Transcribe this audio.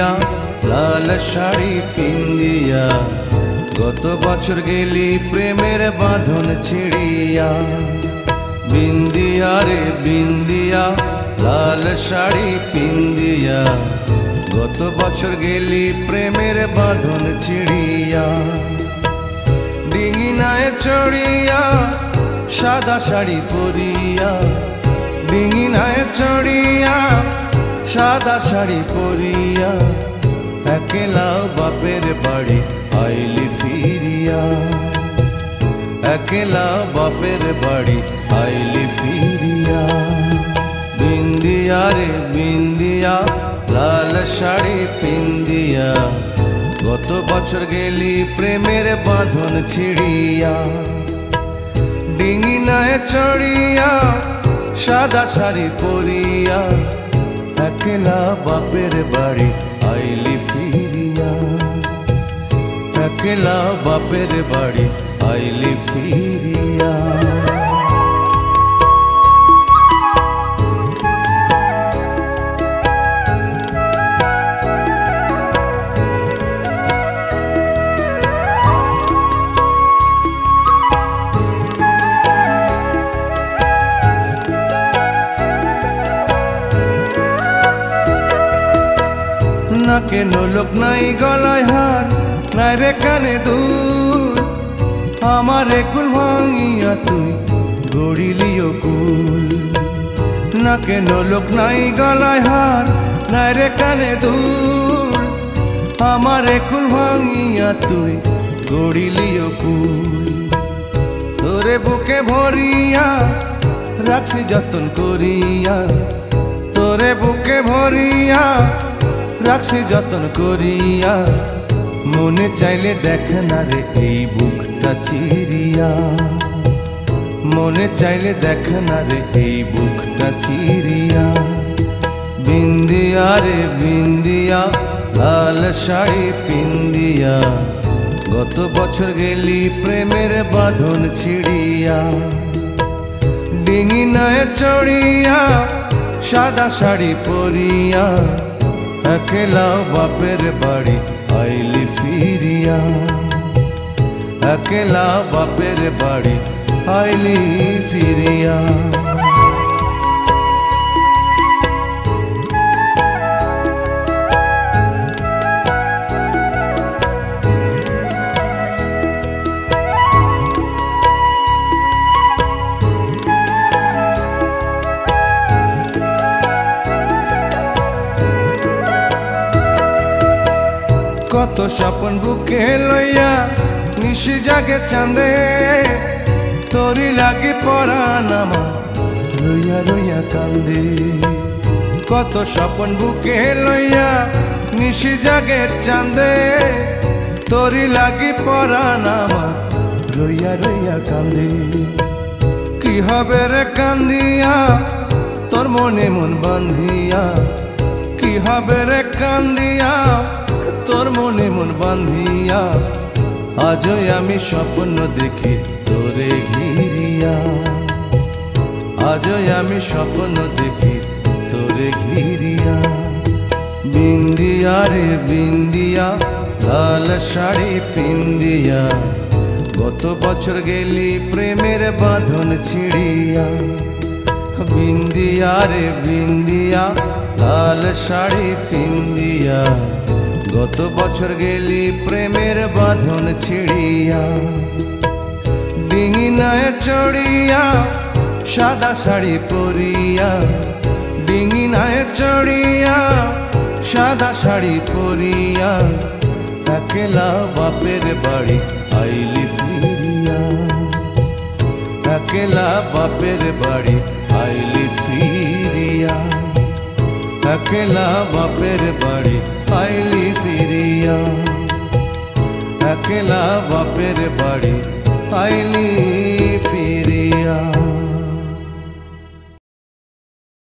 বিন্দিয়া লাল শাড়ি পিন্দিয়া গত বছর গেলি প্রেমের বাঁধন ছিড়িয়া। বিন্দিয়া রে বিন্দিয়া লাল শাড়ি পিন্দিয়া গত বছর গেলি প্রেমের বাঁধন ছিড়িয়া। ডিঙিনায় চড়িয়া সাদা শাড়ি পরিয়া, ডিঙিনায় চড়িয়া সাদা শাড়ি পরিয়া একলা বাপের বাড়ি আইলি ফিরিয়া। একলা বাপের বাড়ি আইলি ফিরিয়া। বিন্দিয়া রে বিন্দিয়া লাল শাড়ি পিন্দিয়া গত বছর গেলি প্রেমের বাঁধন ছিড়িয়া। ডিঙিনায় চড়িয়া সাদা শাড়ি পরিয়া একলা বাপের বাড়ি আইলি ফিরিয়া। একলা বাপের বাড়ি আইলি ফিরিয়া। নাকে নোলক নাই গলায় হার নাই রে কানে দুল, আমারে কুল ভাঙিয়া তুই গড়িলিও কুল। নাকে নোলক নাই গলায় হার নাই রে কানে দুল, আমারে কুল ভাঙিয়া তুই গড়িলিও কুল। তোরে বুকে ভরিয়া রাখছি যতন করিয়া, তোরে বুকে ভরিয়া রাখছি যতন করিয়া। মনে চাইলে দেখ না রে এই বুকটা চিরিয়া, মনে চাইলে দেখ না রে এই বুকটা চিরিয়া। বিন্দিয়া রে বিন্দিয়া লাল শাড়ি পিন্দিয়া গত বছর গেলি প্রেমের বাঁধন ছিড়িয়া। ডিঙিনায় চড়িয়া সাদা শাড়ি পরিয়া একলা বাপের বাড়ি আইলি ফিরিয়া। একলা বাপের বাড়ি আইলি ফিরিয়া। কত স্বপন বুকে লইয়া নিশি জাগে চাঁদে, তোরি লাগি পরাণ আমার রইয়া রইয়া কান্দে। কত স্বপন বুকে লইয়া নিশি জাগে চাঁদে, তোরি লাগি পরাণ আমার রইয়া রইয়া কান্দে। কি হবে রে কান্দিয়া তোর মনে মন বান্ধিয়া, কি হবে রে কান্দিয়া তোর মনে মন বান্ধিয়া। আজই আমি স্বপ্ন দেখি তোরে ঘিরিয়া, আজই আমি স্বপ্ন দেখি তোরে ঘিরিয়া। বিন্দিয়া রে বিন্দিয়া লাল শাড়ি পিন্দিয়া গত বছর গেলি প্রেমের বাঁধন ছিড়িয়া। বিন্দিয়া রে বিন্দিয়া লাল শাড়ি পিন্দিয়া গত বছর গেলি প্রেমের বাঁধন ছিড়িয়া। ডিঙিনায় চড়িয়া সাদা শাড়ি পরিয়া, ডিঙিনায় চড়িয়া সাদা শাড়ি পরিয়া একলা বাপের বাড়ি আইলি ফিরিয়া। একলা বাপের বাড়ি আইলি ফিরিয়া। একলা বাপের বাড়ি আইলি ফিরিয়া। একলা বাপের বাড়ি আইলি